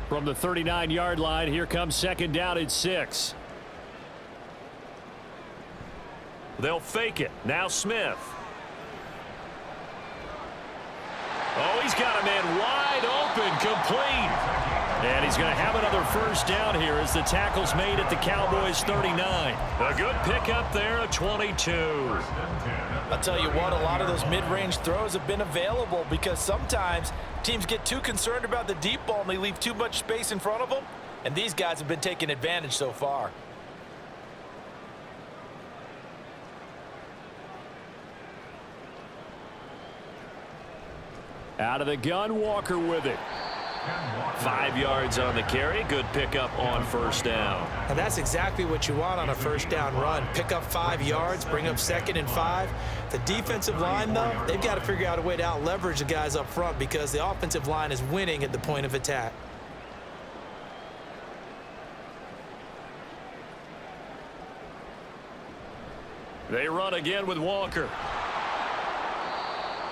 From the 39-yard line, here comes second down at 6. They'll fake it. Now Smith. Oh, he's got a man wide open, complete. And he's going to have another first down here as the tackle's made at the Cowboys' 39. A good pickup there, a 22. I'll tell you what, a lot of those mid-range throws have been available because sometimes teams get too concerned about the deep ball and they leave too much space in front of them. And these guys have been taking advantage so far. Out of the gun, Walker with it. 5 yards on the carry. Good pickup on first down. And that's exactly what you want on a first down run. Pick up 5 yards, bring up 2nd and 5. The defensive line, though, they've got to figure out a way to out-leverage the guys up front because the offensive line is winning at the point of attack. They run again with Walker.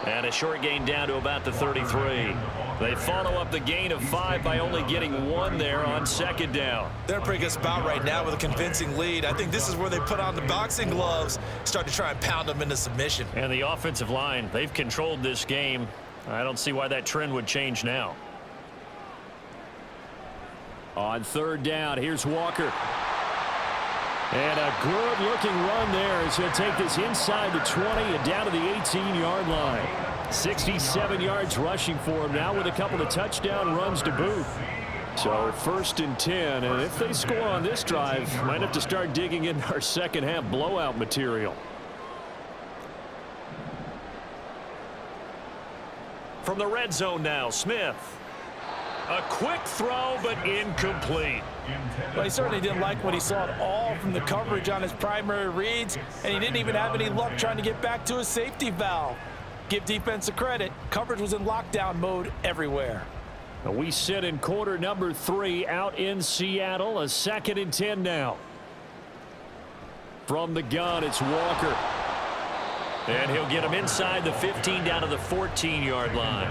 And a short gain down to about the 33. They follow up the gain of 5 by only getting 1 there on second down. They're in a pretty good spot right now with a convincing lead. I think this is where they put on the boxing gloves, start to try and pound them into submission. And the offensive line, they've controlled this game. I don't see why that trend would change now. On third down, here's Walker. And a good-looking run there as he'll take this inside the 20 and down to the 18-yard line. 67 yards rushing for him now with a couple of touchdown runs to boot. So first and 10, and if they score on this drive, might have to start digging in our second-half blowout material. From the red zone now, Smith. A quick throw, but incomplete. Well, he certainly didn't like what he saw at all from the coverage on his primary reads, and he didn't even have any luck trying to get back to his safety valve. Give defense a credit. Coverage was in lockdown mode everywhere. We sit in quarter number 3 out in Seattle. A 2nd and 10 now. From the gun, it's Walker. And he'll get him inside the 15 down to the 14-yard line.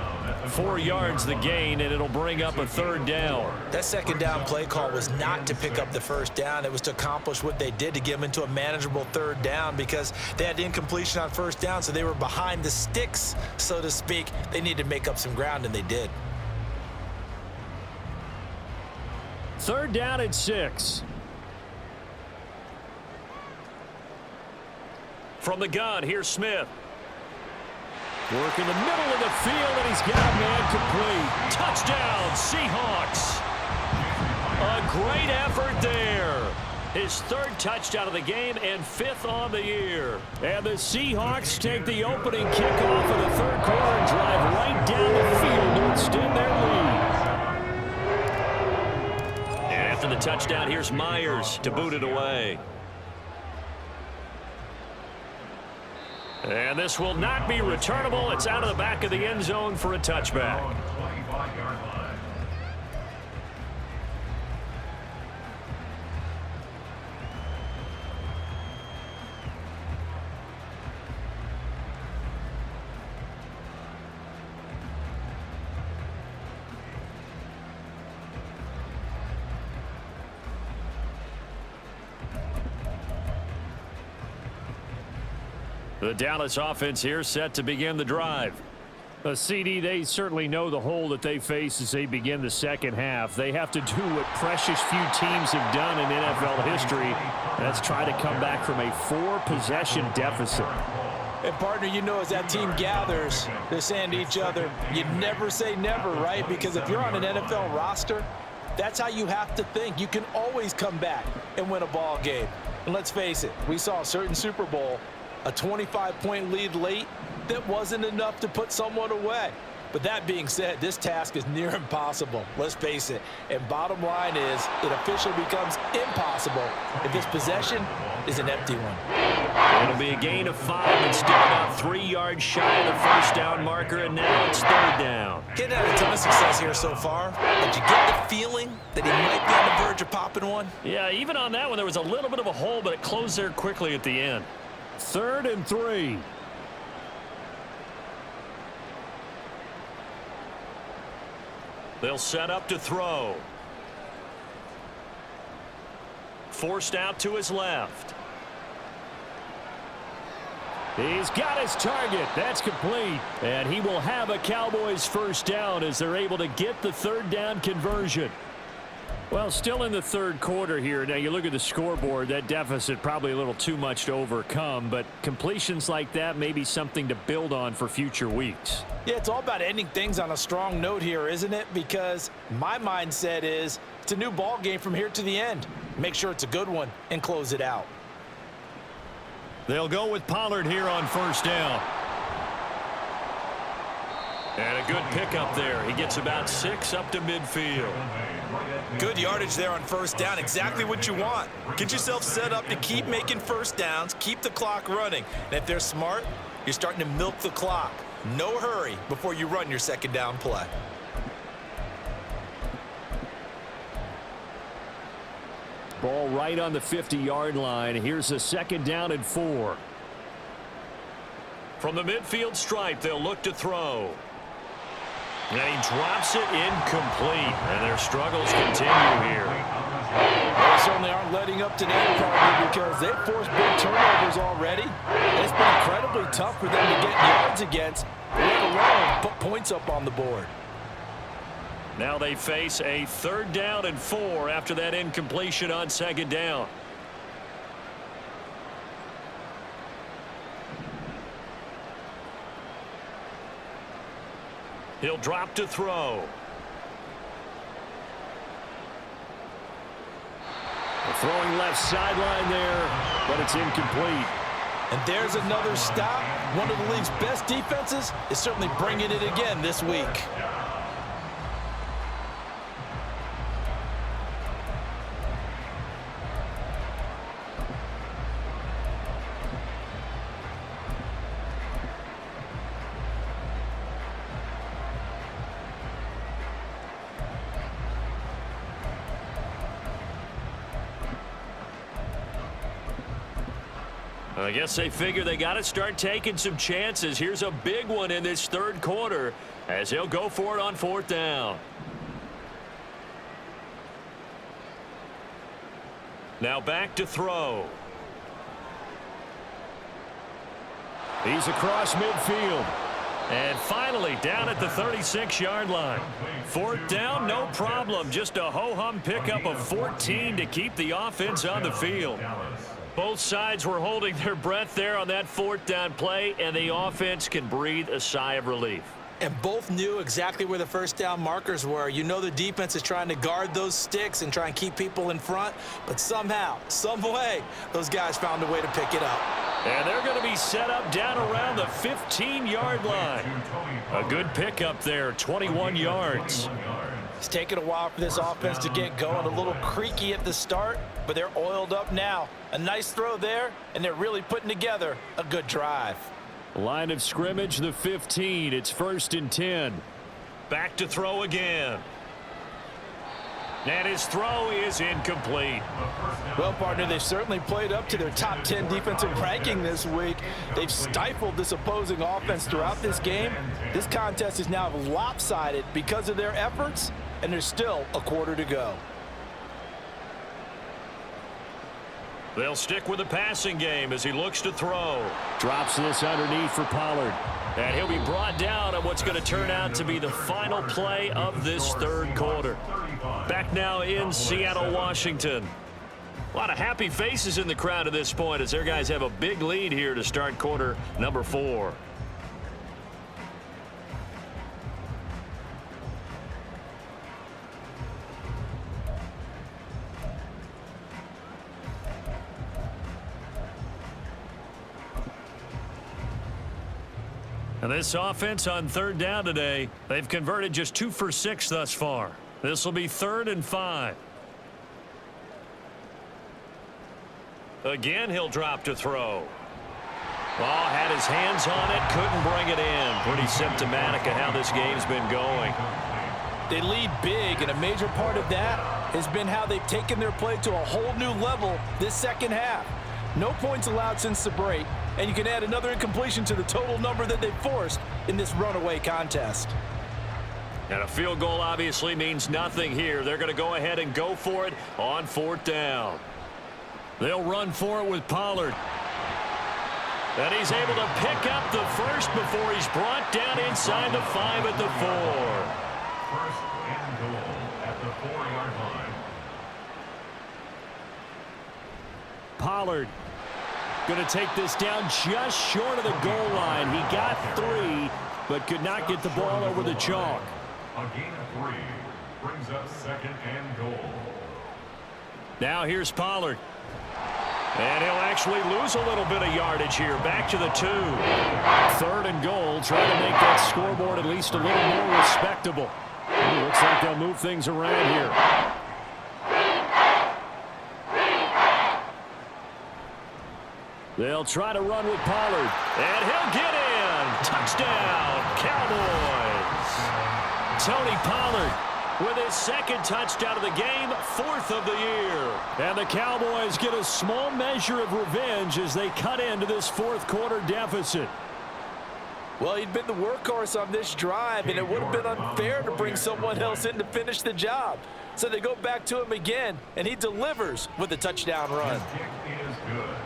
4 yards the gain, and it'll bring up a third down. That second down play call was not to pick up the first down. It was to accomplish what they did to get them into a manageable third down because they had incompletion on first down, so they were behind the sticks, so to speak. They needed to make up some ground, and they did. Third down at 6. From the gun, here's Smith. Work in the middle of the field, and he's got a man complete. Touchdown, Seahawks. A great effort there. His 3rd touchdown of the game and 5th on the year. And the Seahawks take the opening kickoff of the 3rd quarter and drive right down the field to extend their lead. And after the touchdown, here's Myers to boot it away. And this will not be returnable. It's out of the back of the end zone for a touchback. The Dallas offense here set to begin the drive. CD, they certainly know the hole that they face as they begin the second half. They have to do what precious few teams have done in NFL history. That's try to come back from a 4-possession deficit. And, partner, you know, as that team gathers, they're saying to each other, you never say never, right? Because if you're on an NFL roster, that's how you have to think. You can always come back and win a ball game. And let's face it, we saw a certain Super Bowl, a 25-point lead late that wasn't enough to put someone away. But that being said, this task is near impossible. Let's face it. And bottom line is, it officially becomes impossible if this possession is an empty one. It'll be a gain of 5 and still about 3 yards shy of the first down marker, and now it's third down. Getting had a ton of success here so far, but you get the feeling that he might be on the verge of popping one? Yeah, even on that one, there was a little bit of a hole, but it closed there quickly at the end. 3rd and 3. They'll set up to throw. forced out to his left. He's got his target. That's complete. And he will have a Cowboys first down as they're able to get the third down conversion. Well, still in the third quarter here. Now, you look at the scoreboard, that deficit probably a little too much to overcome, but completions like that may be something to build on for future weeks. Yeah, it's all about ending things on a strong note here, isn't it? Because my mindset is it's a new ball game from here to the end. Make sure it's a good one and close it out. They'll go with Pollard here on first down. And a good pickup there. He gets about 6 up to midfield. Good yardage there on first down. Exactly what you want. Get yourself set up to keep making first downs, keep the clock running. And if they're smart, you're starting to milk the clock. No hurry before you run your second down play. Ball right on the 50-yard line. Here's a second down and 4. From the midfield stripe, they'll look to throw. And he drops it incomplete. And their struggles continue here. They certainly aren't letting up today, partner, because they've forced big turnovers already. It's been incredibly tough for them to get yards against, let alone put points up on the board. Now they face a third down and 4 after that incompletion on second down. He'll drop to throw. Throwing left sideline there, but it's incomplete. And there's another stop. One of the league's best defenses is certainly bringing it again this week. I guess they figure they got to start taking some chances. Here's a big one in this third quarter as he'll go for it on fourth down. Now back to throw. He's across midfield. And finally down at the 36-yard line. Fourth down, no problem. Just a ho-hum pickup of 14 to keep the offense on the field. Both sides were holding their breath there on that fourth down play, and the offense can breathe a sigh of relief. And both knew exactly where the first down markers were. You know the defense is trying to guard those sticks and try and keep people in front, but somehow, some way, those guys found a way to pick it up. And they're going to be set up down around the 15-yard line. A good pickup there, 21 yards. It's taken a while for this offense to get going. A little creaky at the start, but they're oiled up now. A nice throw there, and they're really putting together a good drive. Line of scrimmage, the 15. It's 1st and 10. Back to throw again. And his throw is incomplete. Well, partner, they've certainly played up to their top 10 defensive ranking this week. They've stifled this opposing offense throughout this game. This contest is now lopsided because of their efforts, and there's still a quarter to go. They'll stick with the passing game as he looks to throw. Drops this underneath for Pollard. And he'll be brought down on what's going to turn out to be the final play of this third quarter. Back now in Seattle, Washington. A lot of happy faces in the crowd at this point as their guys have a big lead here to start quarter number 4. And this offense on third down today, they've converted just 2 for 6 thus far. This will be 3rd and 5. Again, he'll drop to throw. Ball had his hands on it, couldn't bring it in. Pretty symptomatic of how this game's been going. They lead big, and a major part of that has been how they've taken their play to a whole new level this second half. No points allowed since the break, and you can add another incompletion to the total number that they've forced in this runaway contest. And a field goal obviously means nothing here. They're going to go ahead and go for it on 4th down. They'll run for it with Pollard. And he's able to pick up the first before he's brought down inside the 5 at the 4. First and goal at the 4-yard line. Pollard going to take this down just short of the goal line. He got 3, but could not get the ball over the chalk. A gain of 3 brings up second and goal. Now here's Pollard. And he'll actually lose a little bit of yardage here. Back to the 2. 3rd and goal. Trying to make that scoreboard at least a little more respectable. Ooh, looks like they'll move things around here. They'll try to run with Pollard. And he'll get in. Touchdown, Cowboys. Tony Pollard with his 2nd touchdown of the game, 4th of the year. And the Cowboys get a small measure of revenge as they cut into this 4th quarter deficit. Well, he'd been the workhorse on this drive, and it would have been unfair to bring someone else in to finish the job. So they go back to him again, and he delivers with a touchdown run.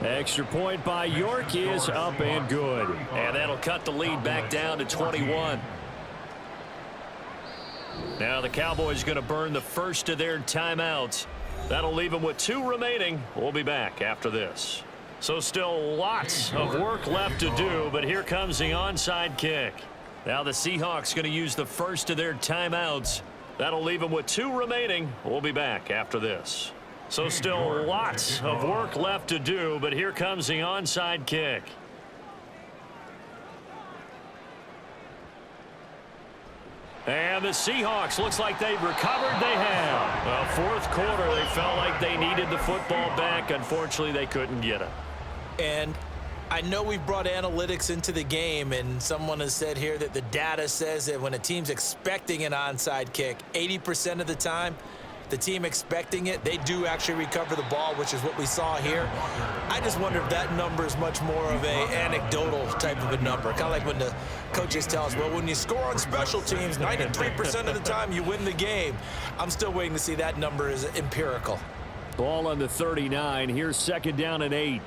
Extra point by York is up and good. And that'll cut the lead back down to 21. Now the Cowboys going to burn the first of their timeouts. That'll leave them with 2 remaining. We'll be back after this. So still lots of work left to do, but here comes the onside kick. Now the Seahawks going to use the first of their timeouts. That'll leave them with 2 remaining. We'll be back after this. So still lots of work left to do, but here comes the onside kick. And the Seahawks, looks like they've recovered. They have. Well, 4th quarter, they felt like they needed the football back. Unfortunately, they couldn't get it. And I know we've brought analytics into the game, and someone has said here that the data says that when a team's expecting an onside kick, 80% of the time, the team expecting it, they do actually recover the ball, which is what we saw here. I just wonder if that number is much more of a anecdotal type of a number. Kind of like when the coaches tell us, well, when you score on special teams, 93% of the time you win the game. I'm still waiting to see that number is empirical. Ball on the 39. Here's 2nd down and 8.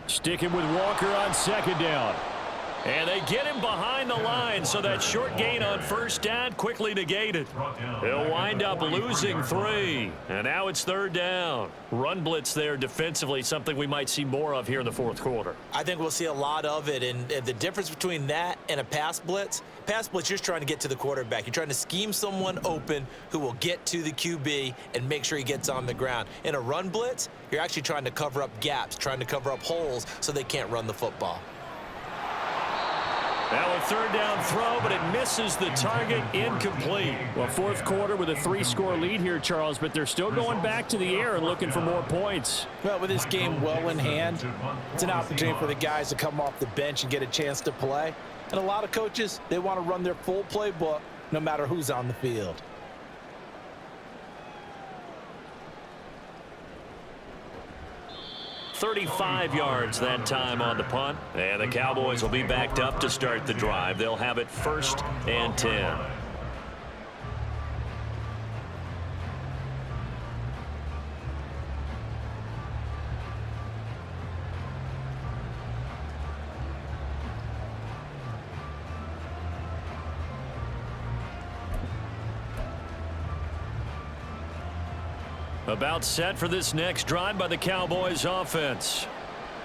Sticking with Walker on 2nd down. And they get him behind the line, so that short gain on 1st down quickly negated. He'll wind up losing 3. And now it's 3rd down. Run blitz there defensively, something we might see more of here in the 4th quarter. I think we'll see a lot of it, and the difference between that and a pass blitz, you're just trying to get to the quarterback. You're trying to scheme someone open who will get to the QB and make sure he gets on the ground. In a run blitz, you're actually trying to cover up gaps, trying to cover up holes so they can't run the football. Now a 3rd down throw, but it misses the target, incomplete. Well, 4th quarter with a 3-score lead here, Charles, but they're still going back to the air and looking for more points. Well, with this game well in hand, it's an opportunity for the guys to come off the bench and get a chance to play. And a lot of coaches, they want to run their full playbook no matter who's on the field. .35 yards that time on the punt. And the Cowboys will be backed up to start the drive. They'll have it 1st and 10. About set for this next drive by the Cowboys offense.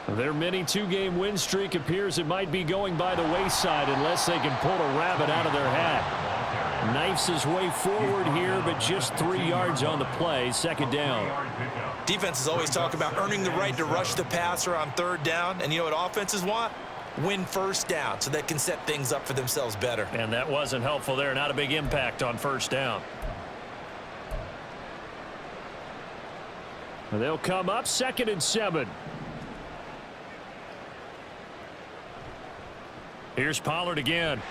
Their mini 2-game win streak appears it might be going by the wayside unless they can pull a rabbit out of their hat. Knifes his way forward here, but just 3 yards on the play. 2nd down. Defenses always talk about earning the right to rush the passer on 3rd down. And you know what offenses want? Win 1st down so they can set things up for themselves better. And that wasn't helpful there. Not a big impact on 1st down. They'll come up 2nd and 7. Here's Pollard again.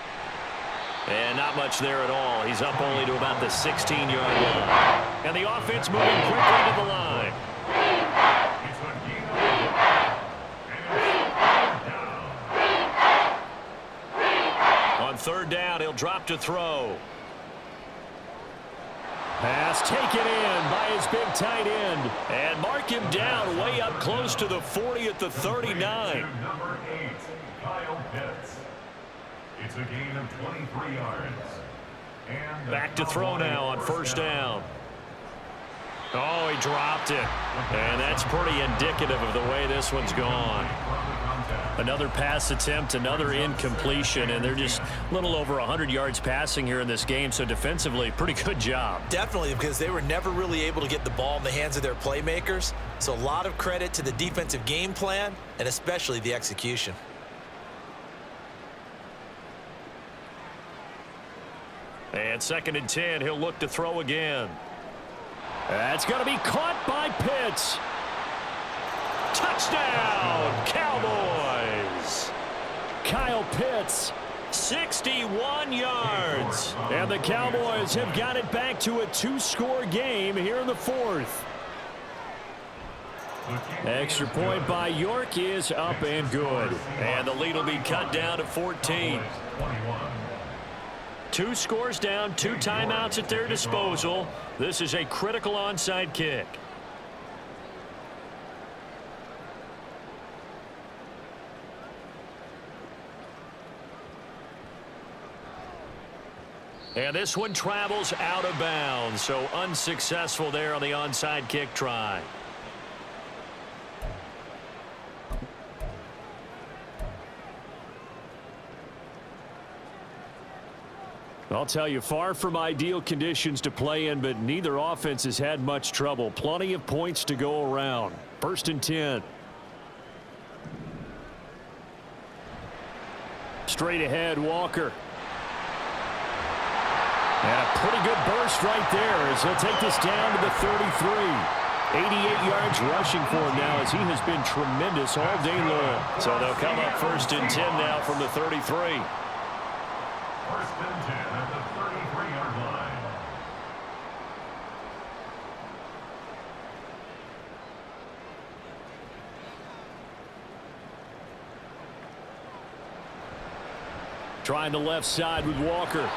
And not much there at all. He's up only to about the 16-yard line. And the offense moving quickly to the line. On third down, he'll drop to throw. Pass taken in by his big tight end. And mark him down way up close to the 40 at the 39. Number 8, Kyle Pitts. It's a gain of 23 yards. And back to throw now on first down. Oh, he dropped it. And that's pretty indicative of the way this one's gone. Another pass attempt, another incompletion, and they're just a little over 100 yards passing here in this game, so defensively, pretty good job. Definitely, because they were never really able to get the ball in the hands of their playmakers, so a lot of credit to the defensive game plan and especially the execution. And 2nd and 10, he'll look to throw again. That's going to be caught by Pitts. Touchdown, Cowboys! Kyle Pitts, 61 yards. And the Cowboys have got it back to a 2-score game here in the 4th. Extra point by York is up and good. And the lead will be cut down to 14. 2 scores down, 2 timeouts at their disposal. This is a critical onside kick. And this one travels out of bounds, so unsuccessful there on the onside kick try. I'll tell you, far from ideal conditions to play in, but neither offense has had much trouble. Plenty of points to go around. 1st and 10. Straight ahead, Walker. And a pretty good burst right there as he'll take this down to the 33. 88 yards rushing for him now as he has been tremendous all day long. So they'll come up 1st and 10 now from the 33. 1st and 10 at the 33-yard line. Trying the left side with Walker.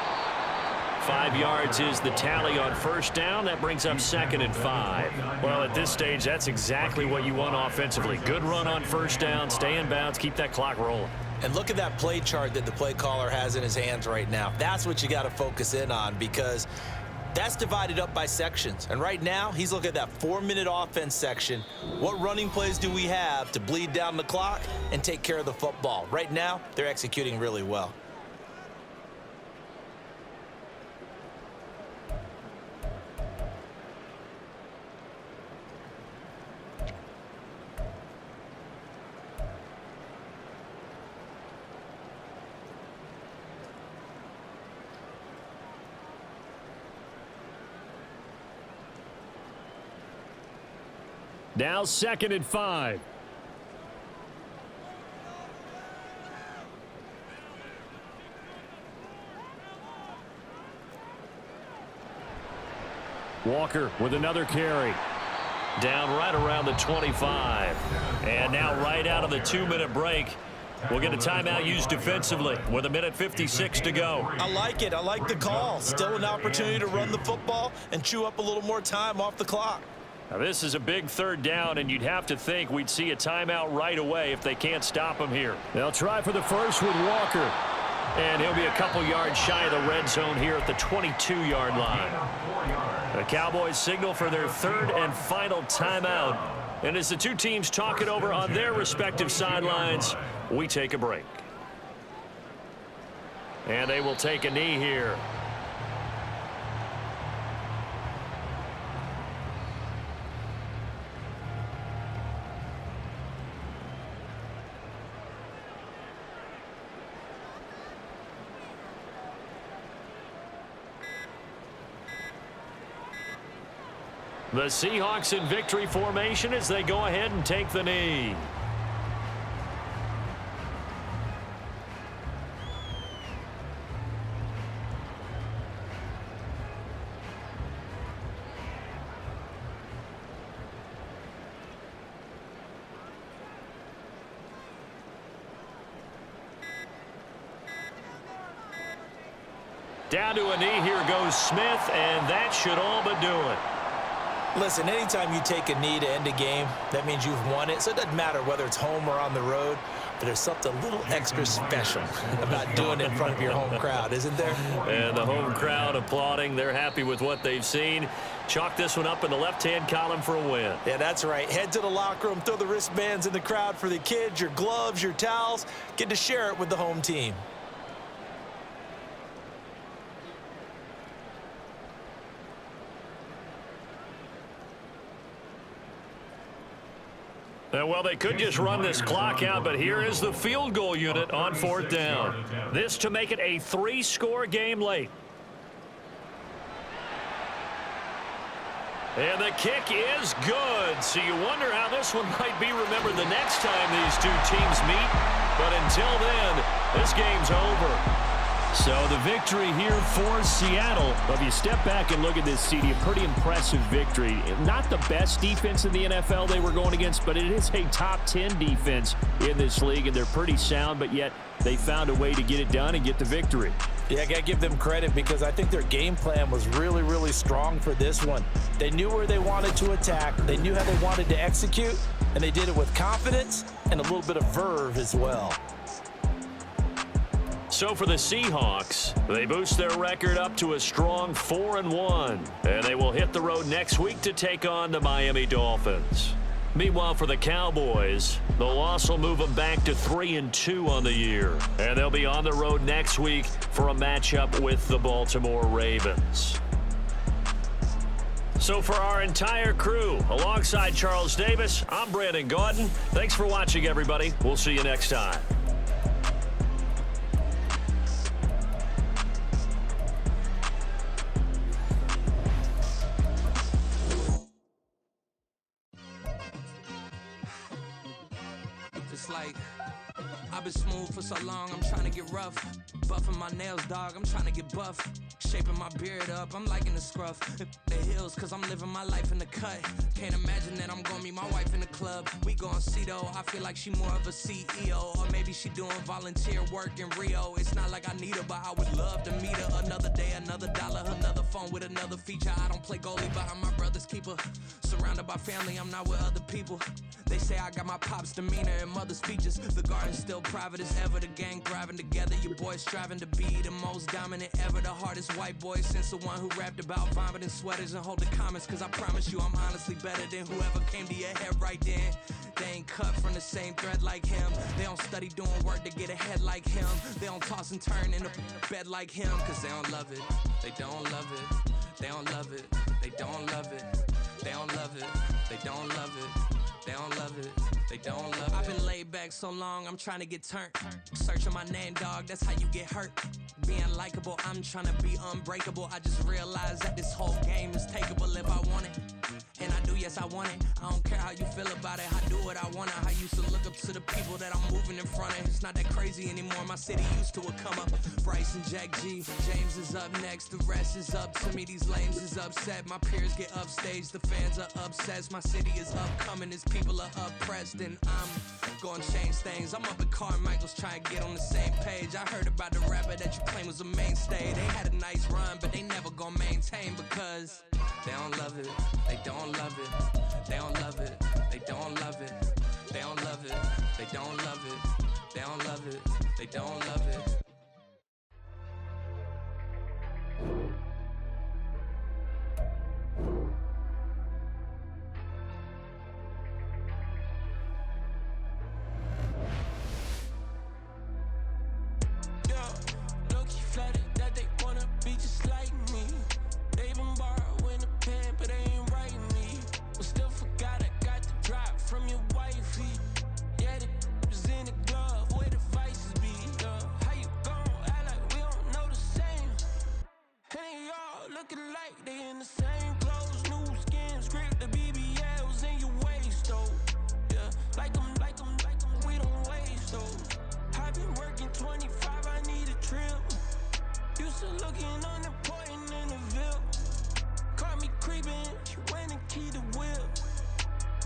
5 yards is the tally on first down. That brings up 2nd and 5. Well, at this stage, that's exactly what you want offensively. Good run on first down, stay in bounds, keep that clock rolling. And look at that play chart that the play caller has in his hands right now. That's what you got to focus in on because that's divided up by sections. And right now, he's looking at that 4-minute offense section. What running plays do we have to bleed down the clock and take care of the football? Right now, they're executing really well. Now 2nd and 5. Walker with another carry. Down right around the 25. And now right out of the 2-minute break, we'll get a timeout used defensively with 1:56 to go. I like it. I like the call. Still an opportunity to run the football and chew up a little more time off the clock. Now this is a big 3rd down, and you'd have to think we'd see a timeout right away if they can't stop him here. They'll try for the first with Walker. And he'll be a couple yards shy of the red zone here at the 22-yard line. The Cowboys signal for their 3rd and final timeout. And as the two teams talk it over on their respective sidelines, we take a break. And they will take a knee here. The Seahawks in victory formation as they go ahead and take the knee. Down to a knee, here goes Smith, and that should all but do it. Listen, anytime you take a knee to end a game, that means you've won it. So it doesn't matter whether it's home or on the road, but there's something a little extra special about doing it in front of your home crowd, isn't there? And the home crowd applauding. They're happy with what they've seen. Chalk this one up in the left-hand column for a win. Yeah, that's right. Head to the locker room, throw the wristbands in the crowd for the kids, your gloves, your towels. Get to share it with the home team. Well, they could just run this clock out, but here is the field goal unit on 4th down. This to make it a 3-score game late. And the kick is good. So you wonder how this one might be remembered the next time these two teams meet. But until then, this game's over. So the victory here for Seattle. But if you step back and look at this, CD, a pretty impressive victory. Not the best defense in the NFL they were going against, but it is a top 10 defense in this league, and they're pretty sound, but yet they found a way to get it done and get the victory. Yeah, I got to give them credit because I think their game plan was really, really strong for this one. They knew where they wanted to attack. They knew how they wanted to execute, and they did it with confidence and a little bit of verve as well. So for the Seahawks, they boost their record up to a strong 4-1, and they will hit the road next week to take on the Miami Dolphins. Meanwhile, for the Cowboys, the loss will move them back to 3-2 on the year, and they'll be on the road next week for a matchup with the Baltimore Ravens. So for our entire crew, alongside Charles Davis, I'm Brandon Gaudin. Thanks for watching, everybody. We'll see you next time. Like I've been smooth for so long, I'm trying to get rough. Buffing my nails, dog, I'm trying to get buff. Shaping my beard up, I'm liking the scruff. The hills, cause I'm living my life in the cut. Can't imagine that I'm gonna meet my wife in the club. We gon' see though, I feel like she more of a CEO. Or maybe she doing volunteer work in Rio. It's not like I need her, but I would love to meet her. Another day, another dollar, another phone with another feature. I don't play goalie, but I'm my brother's keeper. Surrounded by family, I'm not with other people. They say I got my pop's demeanor and mother's features. The garden's still private as ever, the gang thriving together. Your boys striving to be the most dominant ever. The hardest white boy since the one who rapped about vomiting sweaters and holding comments. Cause I promise you I'm honestly better than whoever came to your head right then. They ain't cut from the same thread like him. They don't study doing work to get ahead like him. They don't toss and turn in the bed like him. Cause they don't love it, they don't love it. They don't love it, they don't love it. They don't love it, they don't love it. They don't love it, they don't love it. I've been laid back so long, I'm trying to get turned. Searching my name, dog, that's how you get hurt. Being likable, I'm trying to be unbreakable. I just realized that this whole game is takeable if I want it. And I do, yes, I want it. I don't care how you feel about it. I do what I want. I used to look up to the people that I'm moving in front of. It's not that crazy anymore. My city used to it come up. Bryce and Jack G. James is up next. The rest is up to me. These lames is upset. My peers get upstaged. The fans are obsessed. My city is upcoming. Its people are oppressed. And I'm gonna change things. I'm up at Carmichael's trying to get on the same page. I heard about the rapper that you claim was a mainstay. They had a nice run, but they never gonna maintain because they don't love it. They don't love it. They don't love it. They don't love it. They don't love it. They don't love it. They don't love it. They don't love it. Looking like they in the same clothes, new skin, script, the BBLs in your waist, though. Yeah, like them, we don't waste, though. I've been working 25, I need a trip. Used to looking unimportant in the Ville. Caught me creeping, she went and keyed the wheel.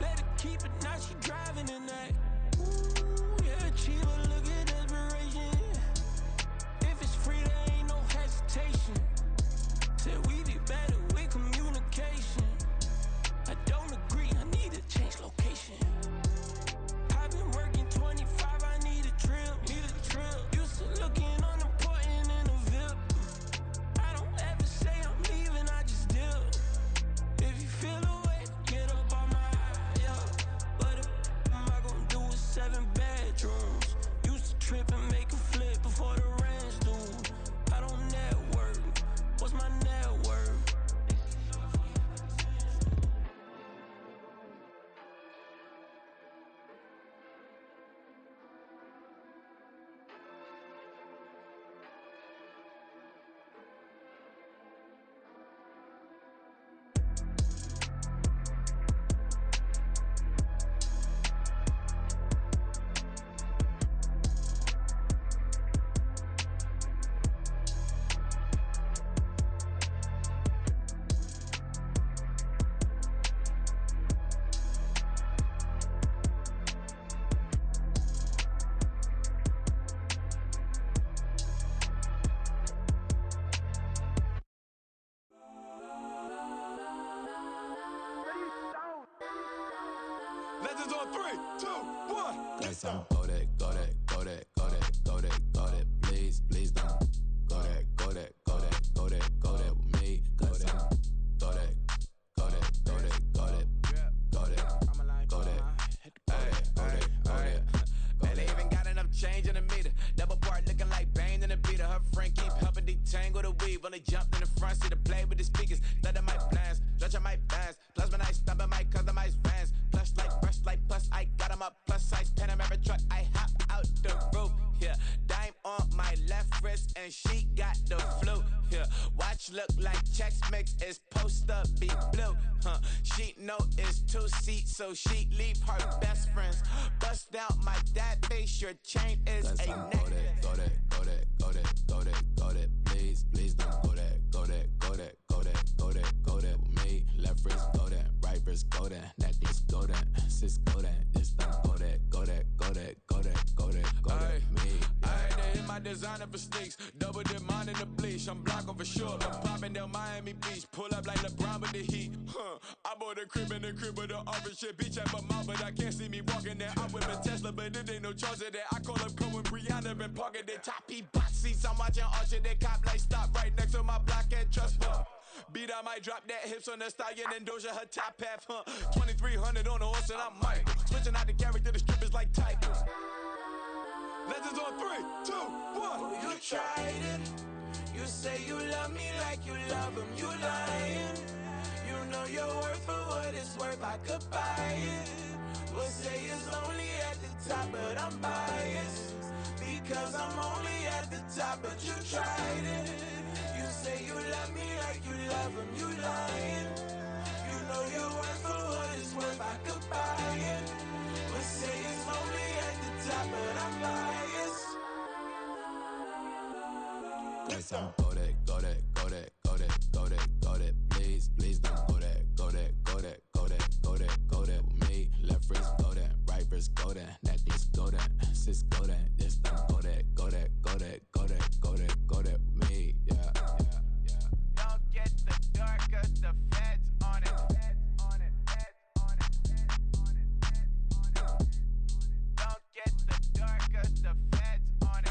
Let her keep it, now she driving in that. Ooh, yeah, achiever, look at desperation. If it's free, there ain't no hesitation. Legends on 3, 2, 1. Next time, go that, go that, go that, go that, go that, go that. Please, please don't. Go that, go that, go that, go that, go that with me. Go that, go that, go that, go that, go that, go that, go that. Man, they even got enough change in the meter. Double part looking like Bane in the beater. Her friend keep helping detangle the weave. When they jumped in the front seat to play with the speakers. Thunder my plans, stretch on my bands. Plasma night, stomping my customized vans. Plush like brush like plus, I got 'em up. Plus size Panamera truck, I hop out the roof. Yeah, dime on my left wrist and she got the flu. Yeah, watch look like Chex Mix is post up be blue. She know it's 2 seats, so she leave her best friends. Bust out my dad face, your chain is Let's a not neck. go that, go that, go that, go that, go that, go that. Please, please don't go that, go that, go that, go that, go that, go that with me. Left wrist go that, right wrist go that, necklace go that, sis go that. It's done, go that, go that, go that, go that, go that, go that with me. Alright, they hit my designer for sneaks. Double dip mine in the bleach. I'm blocking for sure. I'm popping down Miami Beach. Pull up like LeBron with the heat. I bought a crib in the crib with the office shit. Beach at my mouth, but I can't see me walking there. I'm with a Tesla, but it ain't no charge of that. I call up Cohen, Brianna, been parking the top box seats. I'm watching Archer, they cop like stop right next to my block and trust fund. Beat, I might drop that hips on the stallion and Doja her top half, 2300 on the horse and I'm Michael. Switching out the character, the strippers like titles. Legends on 3, 2, 1. Oh, you tried it. You say you love me like you love him. You lying. You know your worth for what it's worth. I could buy it. We'll say it's only at the top, but I'm biased. Because I'm only at the top, but you tried it. You say you love me like you love him. You lying. You know your worth for what it's worth. I could buy it. We'll say it's only at the top, but I'm biased. Next time, go that, go that, go that, go that, go that, go that. Please, please don't go that, go that, go that, go that, go that, go that with me. Left wrist go that, right wrist go that, necklace go that, sis go that. It's done, go that, go that, go that, go that, go that, go that with me. Yeah, yeah, yeah. Don't get the dark, cause the feds on it. Don't get the dark, cause the feds on it.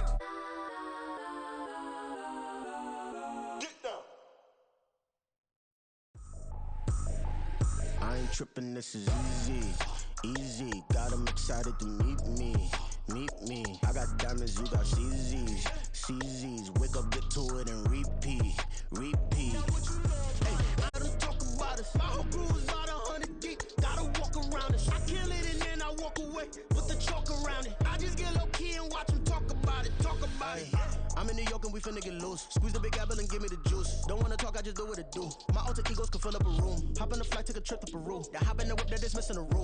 I ain't trippin', this is easy, easy. Got 'em excited to meet me, meet me. I got diamonds, you got CZs, CZs. Wake up, get to it and repeat, repeat. Hey, let 'em talk about us. My whole crew is about 100 deep. Gotta walk around us. I kill it and then I walk away with the chalk around it. I just get low key and watch 'em talk about it, talk about it. I'm in New York and we finna get loose. Squeeze the big apple and give me the juice. Don't wanna talk, I just do what it do. My alter egos can fill up a room. Hop on the flight, take a trip to Peru. Then hop in the whip that is missing the roof.